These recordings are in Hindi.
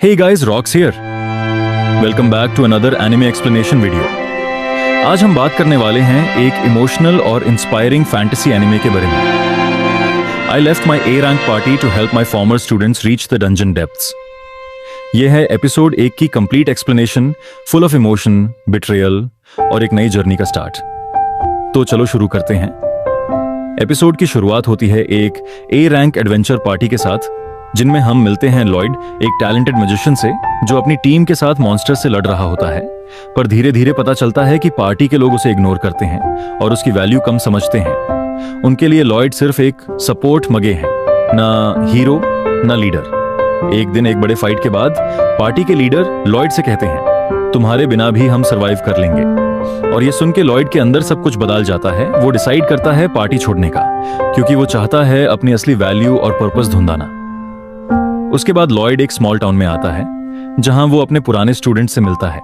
Hey guys, Rocks here. Welcome back to another anime explanation video. आज हम बात करने वाले हैं एक इमोशनल और इंस्पायरिंग फैंटेसी एनिमे के बारे में। I left my A rank party to help my former students reach the dungeon depths. यह है एपिसोड 1 की complete explanation, full of emotion, betrayal और एक नई जर्नी का स्टार्ट। तो चलो शुरू करते हैं। एपिसोड की शुरुआत होती है एक A रैंक एडवेंचर पार्टी के साथ, जिनमें हम मिलते हैं लॉयड, एक टैलेंटेड मैजिशियन से जो अपनी टीम के साथ मॉन्स्टर से लड़ रहा होता है। पर धीरे धीरे पता चलता है कि पार्टी के लोग उसे इग्नोर करते हैं और उसकी वैल्यू कम समझते हैं। उनके लिए लॉयड सिर्फ एक सपोर्ट मगे हैं, ना हीरो ना लीडर। एक दिन एक बड़े फाइट के बाद पार्टी के लीडर लॉयड से कहते हैं, तुम्हारे बिना भी हम सरवाइव कर लेंगे। और ये सुन के लॉयड के अंदर सब कुछ बदल जाता है। वो डिसाइड करता है पार्टी छोड़ने का, क्योंकि वो चाहता है अपनी असली वैल्यू और पर्पस ढूंढना। उसके बाद लॉयड एक स्मॉल टाउन में आता है, जहां वो अपने पुराने स्टूडेंट से मिलता है,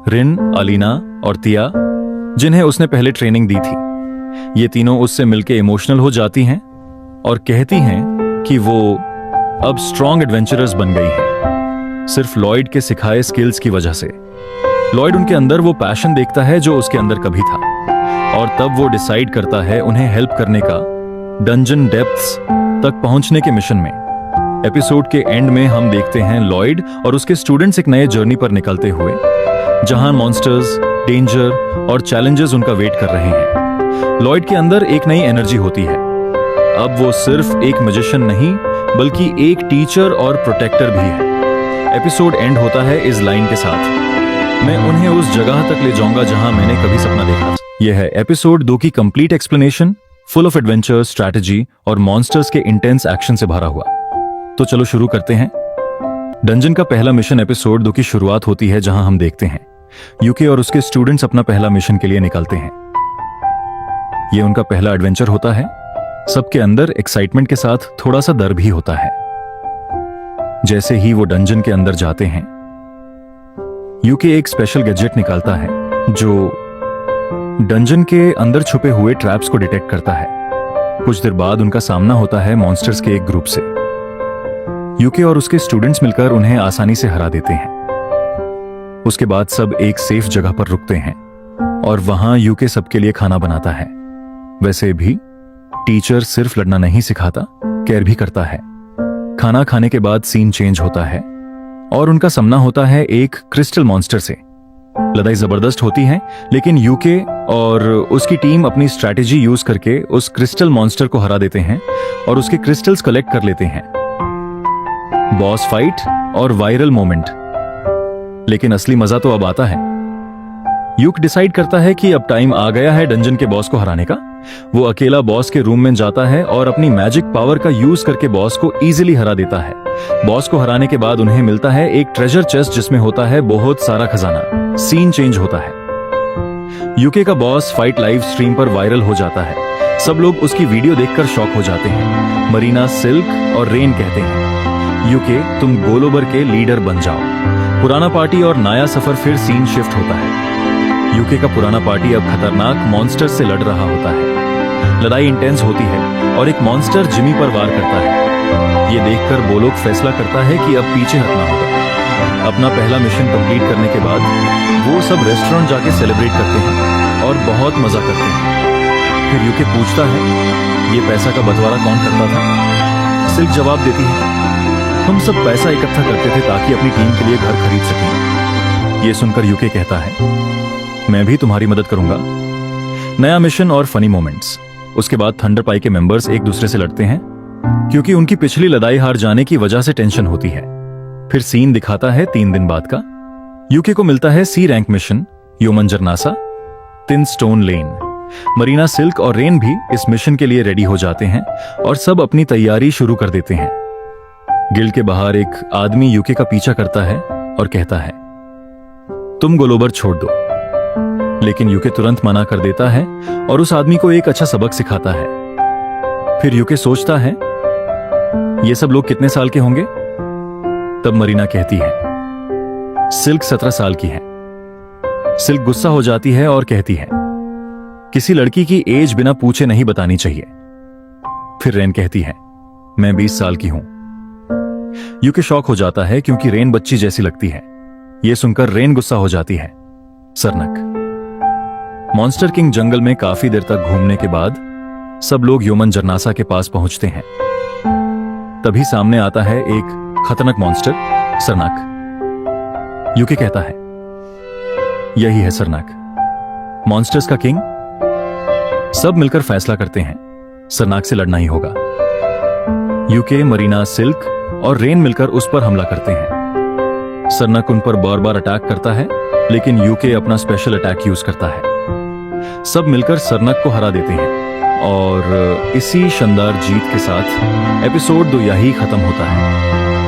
रिन, अलीना और तिया, जिन्हें उसने पहले ट्रेनिंग दी थी। ये तीनों उससे मिलके इमोशनल हो जाती हैं और कहती हैं कि वो अब स्ट्रॉन्ग एडवेंचरर्स बन गई हैं, सिर्फ लॉयड के सिखाए स्किल्स की वजह से। लॉयड उनके अंदर वो पैशन देखता है जो उसके अंदर कभी था, और तब वो डिसाइड करता है उन्हें हेल्प करने का डंजन डेप्थ्स तक पहुंचने के मिशन में। एपिसोड के एंड में हम देखते हैं लॉयड और उसके स्टूडेंट्स एक नए जर्नी पर निकलते हुए, जहां मॉन्स्टर्स, डेंजर और चैलेंजेस उनका वेट कर रहे हैं। लॉयड के अंदर एक नई एनर्जी होती है। अब वो सिर्फ एक मैजिशियन नहीं, बल्कि एक टीचर और प्रोटेक्टर भी है। एपिसोड एंड होता है इस लाइन के साथ, मैं उन्हें उस जगह तक ले जाऊंगा जहां मैंने कभी सपना देखा। यह है एपिसोड 2 की complete explanation, full of adventure, strategy और मॉन्स्टर्स के इंटेंस एक्शन से भरा हुआ। तो चलो शुरू करते हैं। डंजन का पहला मिशन एपिसोड 2 की शुरुआत होती है, जहां हम देखते हैं यूके और उसके स्टूडेंट्स अपना पहला मिशन के लिए निकलते हैं। यह उनका पहला एडवेंचर होता है। सबके अंदर एक्साइटमेंट के साथ थोड़ा सा डर भी होता है। जैसे ही वो डंजन के अंदर जाते हैं, यूके एक स्पेशल गैजेट निकालता है जो डंजन के अंदर छुपे हुए ट्रैप्स को डिटेक्ट करता है। कुछ देर बाद उनका सामना होता है मॉन्स्टर्स के एक ग्रुप से। यूके और उसके स्टूडेंट्स मिलकर उन्हें आसानी से हरा देते हैं। उसके बाद सब एक सेफ जगह पर रुकते हैं और वहां यूके सबके लिए खाना बनाता है। वैसे भी टीचर सिर्फ लड़ना नहीं सिखाता, केयर भी करता है। खाना खाने के बाद सीन चेंज होता है और उनका सामना होता है एक क्रिस्टल मॉन्स्टर से। लड़ाई जबरदस्त होती है, लेकिन यूके और उसकी टीम अपनी स्ट्रैटेजी यूज करके उस क्रिस्टल मॉन्स्टर को हरा देते हैं और उसके क्रिस्टल्स कलेक्ट कर लेते हैं। बॉस फाइट और वायरल मोमेंट, लेकिन असली मजा तो अब आता है। यूक डिसाइड करता है कि अब टाइम आ गया है डंजन के बॉस को हराने का। वो अकेला बॉस के रूम में जाता है और अपनी मैजिक पावर का यूज करके बॉस को इजीली हरा देता है। बॉस को हराने के बाद उन्हें मिलता है एक ट्रेजर चेस्ट, जिसमें होता है बहुत सारा खजाना। सीन चेंज होता है। यूके का बॉस फाइट लाइव स्ट्रीम पर वायरल हो जाता है। सब लोग उसकी वीडियो देखकर शॉक हो जाते हैं। मरीना, सिल्क और रेन कहते हैं, यूके तुम गोलोबर के लीडर बन जाओ। पुराना पार्टी और नया सफर, फिर सीन शिफ्ट होता है। यूके का पुराना पार्टी अब खतरनाक मॉन्स्टर से लड़ रहा होता है। लड़ाई इंटेंस होती है और एक मॉन्स्टर जिमी पर वार करता है। ये देखकर बोलोक फैसला करता है कि अब पीछे हटना होगा। अपना पहला मिशन कंप्लीट करने के बाद वो सब रेस्टोरेंट जाके सेलिब्रेट करते हैं और बहुत मजा करते हैं। फिर यूके पूछता है, ये पैसा का बंटवारा कौन करता था? सिल्क जवाब देती है, हम सब पैसा इकट्ठा करते थे ताकि अपनी टीम के लिए घर खरीद सकें। ये सुनकर यूके कहता है, मैं भी तुम्हारी मदद करूंगा। नया मिशन और फनी मोमेंट्स। उसके बाद थंडर पाई के मेंबर्स एक दूसरे से लड़ते हैं, क्योंकि उनकी पिछली लड़ाई हार जाने की वजह से टेंशन होती है। फिर सीन दिखाता है 3 दिन बाद का। यूके को मिलता है सी रैंक मिशन, योमंजर NASA, thin stone lane. Marina, silk और रेन भी इस मिशन के लिए रेडी हो जाते हैं और सब अपनी तैयारी शुरू कर देते हैं। गिल्ड के बाहर एक आदमी यूके का पीछा करता है और कहता है, तुम गोलोबर छोड़ दो। लेकिन यूके तुरंत मना कर देता है और उस आदमी को एक अच्छा सबक सिखाता है। फिर यूके सोचता है, ये सब लोग कितने साल के होंगे? तब मरीना कहती है, सिल्क 17 साल की है। सिल्क गुस्सा हो जाती है और कहती है, किसी लड़की की एज बिना पूछे नहीं बतानी चाहिए। फिर रेन कहती है, मैं 20 साल की हूं। यूके शॉक हो जाता है क्योंकि रेन बच्ची जैसी लगती है। यह सुनकर रेन गुस्सा हो जाती है। सरनक। मॉन्स्टर किंग जंगल में काफी देर तक घूमने के बाद सब लोग योमन जरनासा के पास पहुंचते हैं। तभी सामने आता है एक खतरनाक मॉन्स्टर, सरनाक। यूके कहता है, यही है सरनाक, मॉन्स्टर्स का किंग। सब मिलकर फैसला करते हैं, सरनाक से लड़ना ही होगा। यूके, मरीना, सिल्क और रेन मिलकर उस पर हमला करते हैं। सरनाक उन पर बार बार अटैक करता है, लेकिन यूके अपना स्पेशल अटैक यूज करता है। सब मिलकर सरनाक को हरा देते हैं और इसी शानदार जीत के साथ एपिसोड 2 यही खत्म होता है।